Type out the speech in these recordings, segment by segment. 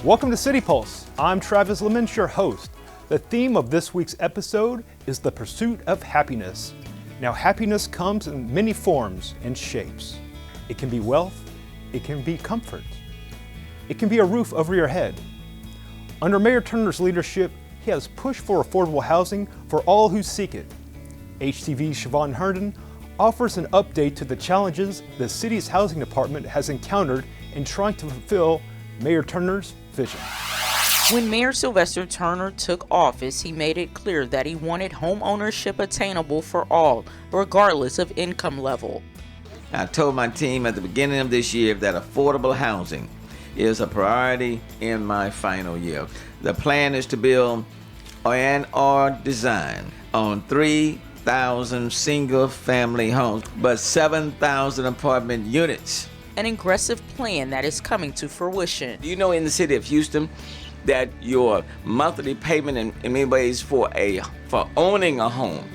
Welcome to City Pulse. I'm Travis Leamons, your host. The theme of this week's episode is the pursuit of happiness. Now, happiness comes in many forms and shapes. It can be wealth, it can be comfort, it can be a roof over your head. Under Mayor Turner's leadership, he has pushed for affordable housing for all who seek it. HTV's ShaVonne Herdon offers an update to the challenges the city's housing department has encountered in trying to fulfill Mayor Turner's vision. When Mayor Sylvester Turner took office, he made it clear that he wanted home ownership attainable for all, regardless of income level. I told my team at the beginning of this year that affordable housing is a priority in my final year. The plan is to build or design on 3,000 single-family homes, but 7,000 apartment units. An aggressive plan that is coming to fruition. You know, in the city of Houston, that your monthly payment in many ways for owning a home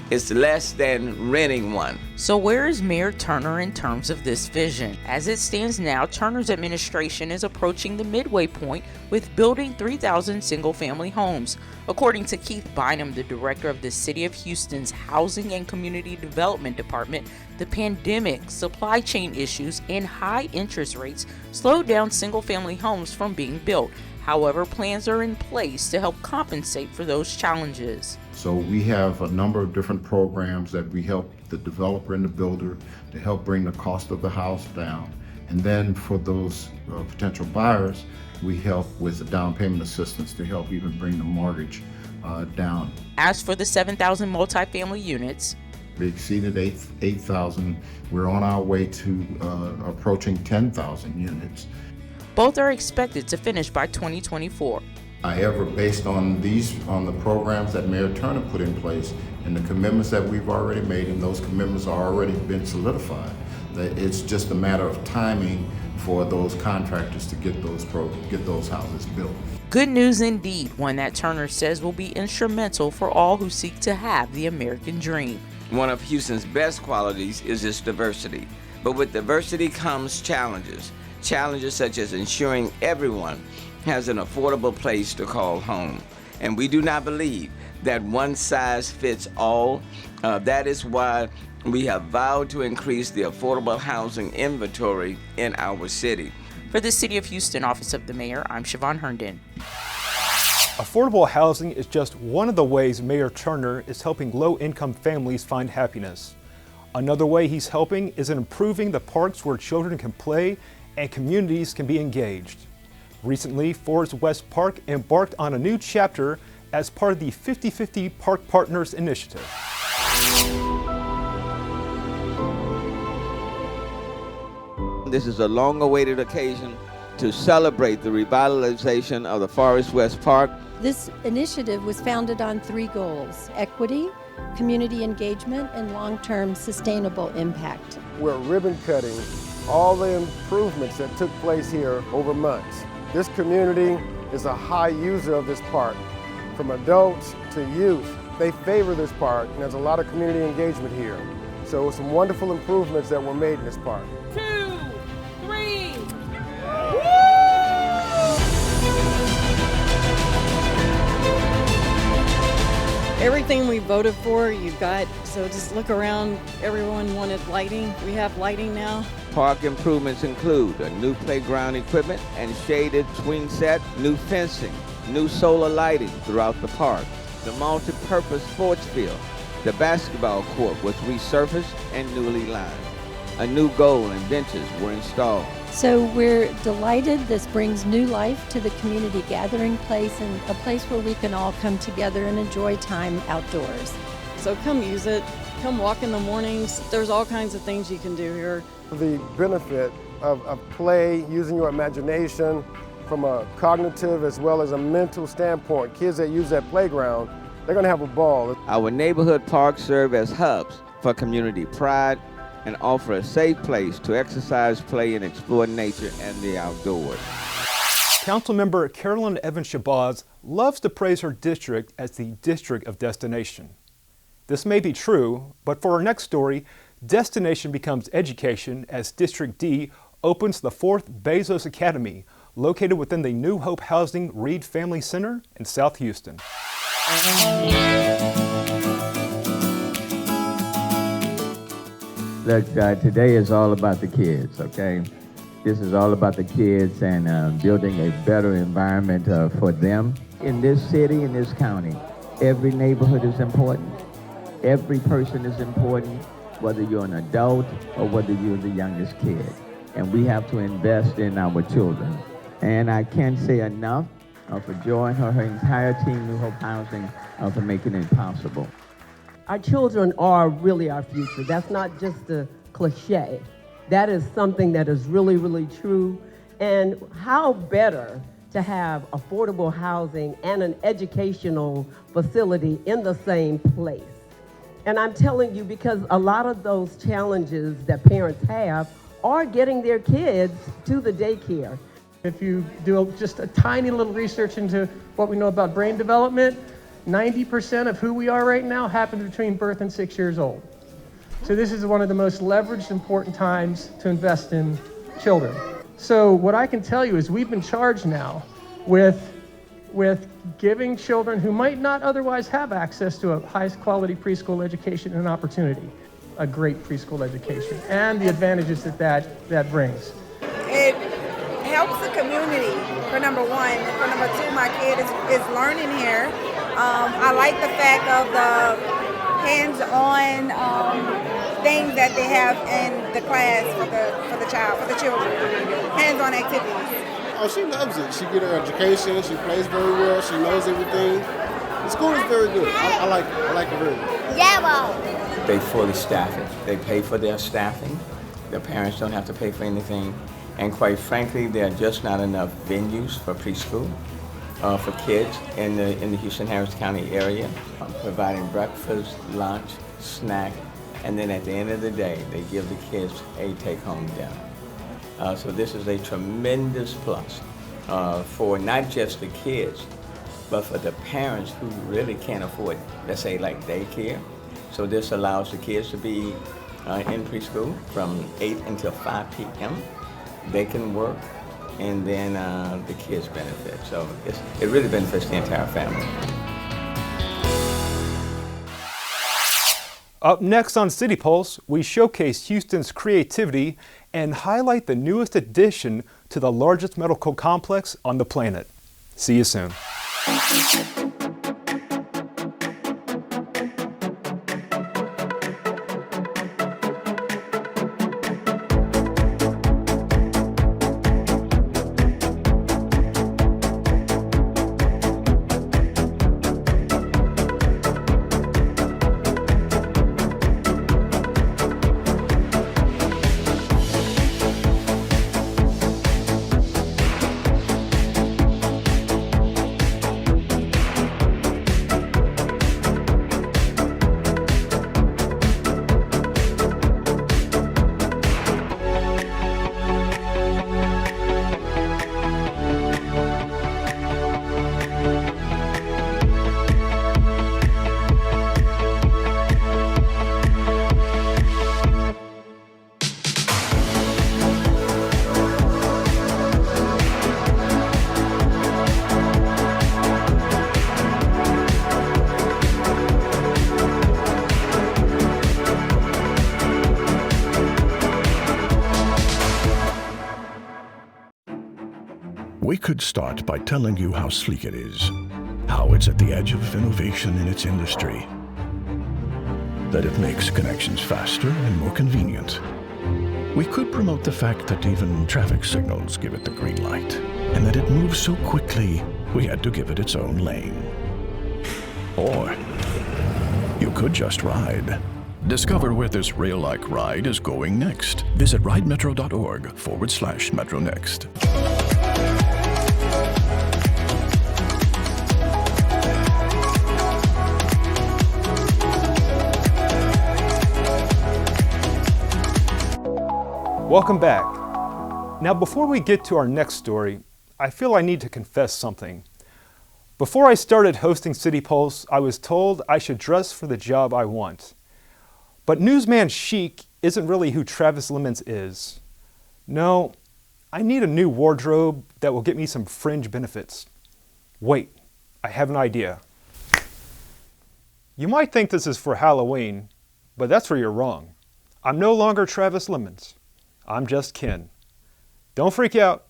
is less than renting one. So where is Mayor Turner in terms of this vision? As it stands now, Turner's administration is approaching the midway point with building 3,000 single-family homes. According to Keith Bynum, the director of the City of Houston's Housing and Community Development Department, the pandemic, supply chain issues, and high interest rates slowed down single-family homes from being built. However, plans are in place to help compensate for those challenges. So we have a number of different programs that we help the developer and the builder to help bring the cost of the house down. And then for those potential buyers, we help with the down payment assistance to help even bring the mortgage down. As for the 7,000 multifamily units, we exceeded 8,000. We're on our way to approaching 10,000 units. Both are expected to finish by 2024. However, based on the programs that Mayor Turner put in place and the commitments that we've already made, and those commitments are already been solidified, that it's just a matter of timing for those contractors to get those houses built. Good news indeed, one that Turner says will be instrumental for all who seek to have the American dream. One of Houston's best qualities is its diversity, but with diversity comes challenges. Challenges such as ensuring everyone has an affordable place to call home. And we do not believe that one size fits all. That is why we have vowed to increase the affordable housing inventory in our city. For the City of Houston Office of the Mayor, I'm ShaVonne Herdon. Affordable housing is just one of the ways Mayor Turner is helping low-income families find happiness. Another way he's helping is in improving the parks where children can play and communities can be engaged. Recently, Forest West Park embarked on a new chapter as part of the 50/50 Park Partners initiative. This is a long-awaited occasion to celebrate the revitalization of the Forest West Park. This initiative was founded on 3 goals: equity, community engagement, and long-term sustainable impact. We're ribbon cutting all the improvements that took place here over months. This community is a high user of this park, from adults to youth. They favor this park, and there's a lot of community engagement here. So some wonderful improvements that were made in this park. 2, 3. Everything we voted for, you've got. So just look around. Everyone wanted lighting. We have lighting now. Park improvements include a new playground equipment and shaded swing set, new fencing, new solar lighting throughout the park, the multi-purpose sports field. The basketball court was resurfaced and newly lined. A new goal and benches were installed. So we're delighted. This brings new life to the community gathering place, and a place where we can all come together and enjoy time outdoors. So come use it. Come walk in the mornings. There's all kinds of things you can do here. The benefit of play, using your imagination from a cognitive as well as a mental standpoint. Kids that use that playground, they're going to have a ball. Our neighborhood parks serve as hubs for community pride and offer a safe place to exercise, play, and explore nature and the outdoors. Councilmember Carolyn Evans-Shabazz loves to praise her district as the district of destination. This may be true, but for our next story, destination becomes education as District D opens the 4th Bezos Academy, located within the New Hope Housing Reed Family Center in South Houston. Look, today is all about the kids, okay? This is all about the kids and building a better environment for them. In this city, in this county, every neighborhood is important. Every person is important, whether you're an adult or whether you're the youngest kid. And we have to invest in our children. And I can't say enough for Joy and her entire team, New Hope Housing, for making it possible. Our children are really our future. That's not just a cliche. That is something that is really, really true. And how better to have affordable housing and an educational facility in the same place. And I'm telling you, because a lot of those challenges that parents have are getting their kids to the daycare. If you do just a tiny little research into what we know about brain development, 90% of who we are right now happens between birth and 6 years old. So this is one of the most leveraged, important times to invest in children. So what I can tell you is we've been charged now with giving children who might not otherwise have access to a highest quality preschool education an opportunity, a great preschool education, and the advantages that brings. It helps the community, for number one. For number two, my kid is learning here. I like the fact of the hands-on things that they have in the class for the children, hands-on activities. Oh, she loves it. She get her education. She plays very well. She knows everything. The school is very good. I like it. I like it very much. Yeah, they fully staff it. They pay for their staffing. The parents don't have to pay for anything. And quite frankly, there are just not enough venues for preschool for kids in the Houston-Harris County area, providing breakfast, lunch, snack, and then at the end of the day, they give the kids a take-home dinner. So this is a tremendous plus for not just the kids, but for the parents who really can't afford, let's say, like daycare. So this allows the kids to be in preschool from 8 until 5 p.m. They can work, and then the kids benefit. So it really benefits the entire family. Up next on City Pulse, we showcase Houston's creativity and highlight the newest addition to the largest medical complex on the planet. See you soon. We could start by telling you how sleek it is, how it's at the edge of innovation in its industry, that it makes connections faster and more convenient. We could promote the fact that even traffic signals give it the green light, and that it moves so quickly we had to give it its own lane. Or you could just ride. Discover where this rail-like ride is going next. Visit ridemetro.org/MetroNext. Welcome back. Now, before we get to our next story, I feel I need to confess something. Before I started hosting City Pulse, I was told I should dress for the job I want. But newsman chic isn't really who Travis Leamons is. No, I need a new wardrobe that will get me some fringe benefits. Wait, I have an idea. You might think this is for Halloween, but that's where you're wrong. I'm no longer Travis Leamons. I'm just Ken. Don't freak out.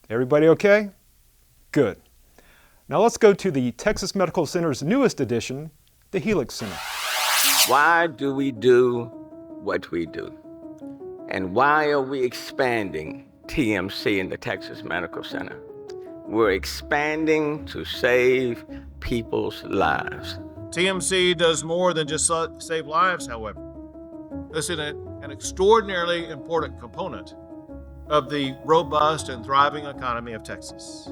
Everybody okay? Good. Now let's go to the Texas Medical Center's newest addition, the Helix Center. Why do we do what we do? And why are we expanding TMC in the Texas Medical Center? We're expanding to save people's lives. TMC does more than just save lives, however. This is an extraordinarily important component of the robust and thriving economy of Texas.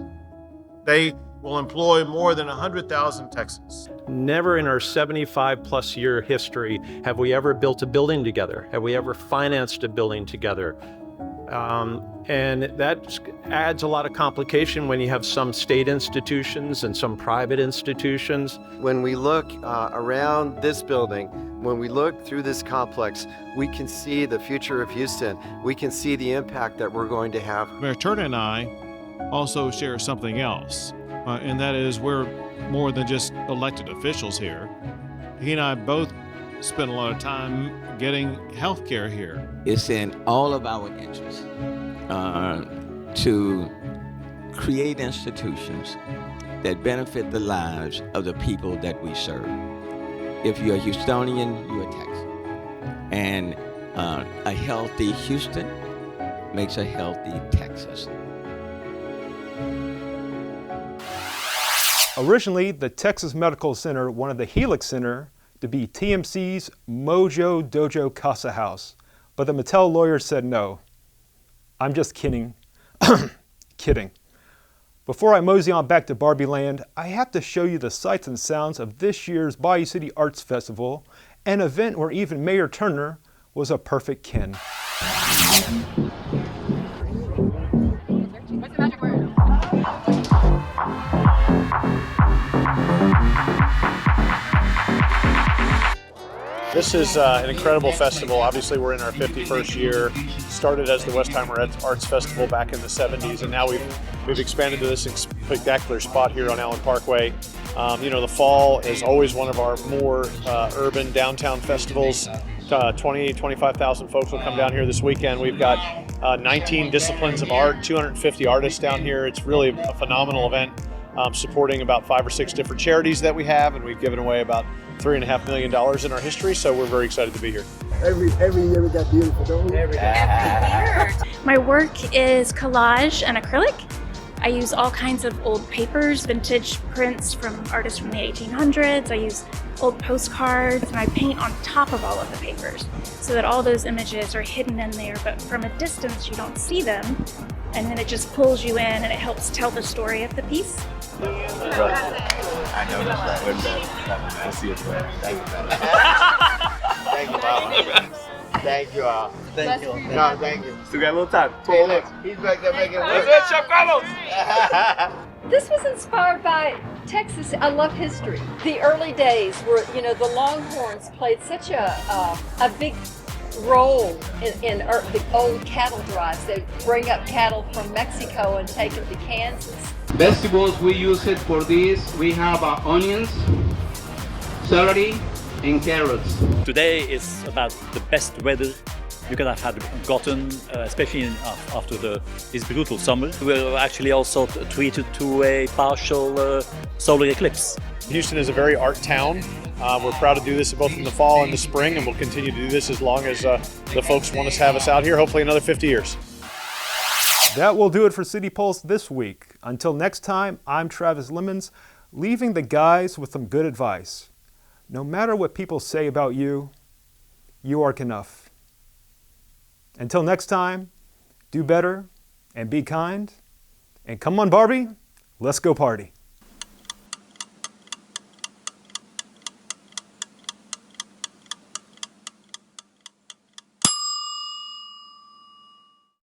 They will employ more than 100,000 Texans. Never in our 75-plus year history have we ever built a building together, have we ever financed a building together. And that adds a lot of complication when you have some state institutions and some private institutions. When we look around this building, when we look through this complex, we can see the future of Houston. We can see the impact that we're going to have. Mayor Herdon and I also share something else, and that is we're more than just elected officials here. He and I both spend a lot of time getting health care here. It's in all of our interests to create institutions that benefit the lives of the people that we serve. If you're a Houstonian, you're a Texan. And a healthy Houston makes a healthy Texas. Originally, the Texas Medical Center wanted the Helix Center to be TMC's Mojo Dojo Casa House, but the Mattel lawyer said no. I'm just kidding. Kidding. Before I mosey on back to Barbie Land, I have to show you the sights and sounds of this year's Bayou City Arts Festival, an event where even Mayor Turner was a perfect Ken. What's the magic word? This is an incredible festival. Obviously, we're in our 51st year. Started as the Westheimer Arts Festival back in the 70s, and now we've expanded to this spectacular spot here on Allen Parkway. The fall is always one of our more urban downtown festivals. 25,000 folks will come down here this weekend. We've got 19 disciplines of art, 250 artists down here. It's really a phenomenal event, supporting about 5 or 6 different charities that we have, and we've given away about $3.5 million in our history, so we're very excited to be here. Every year we got beautiful, don't we? Every year. My work is collage and acrylic. I use all kinds of old papers, vintage prints from artists from the 1800s. I use old postcards, and I paint on top of all of the papers so that all those images are hidden in there, but from a distance you don't see them, and then it just pulls you in and it helps tell the story of the piece. I noticed that when I see it. Thank you. Thank you, Mama. Thank you all. Thank you. No, thank you. Still got a little time. Hey, look, he's back there making work. This was inspired by Texas. I love history. The early days where, the Longhorns played such a big role in the old cattle drives. They bring up cattle from Mexico and take them to Kansas. Vegetables, we use it for this. We have onions, celery, and carrots. Today is about the best weather you could have gotten, especially after this brutal summer. We're actually also treated to a partial solar eclipse. Houston is a very art town. We're proud to do this both in the fall and the spring, and we'll continue to do this as long as the folks want us to have us out here, hopefully another 50 years. That will do it for City Pulse this week. Until next time, I'm Travis Leamons, leaving the guys with some good advice. No matter what people say about you, you are enough. Until next time, do better and be kind. And come on, Barbie, let's go party.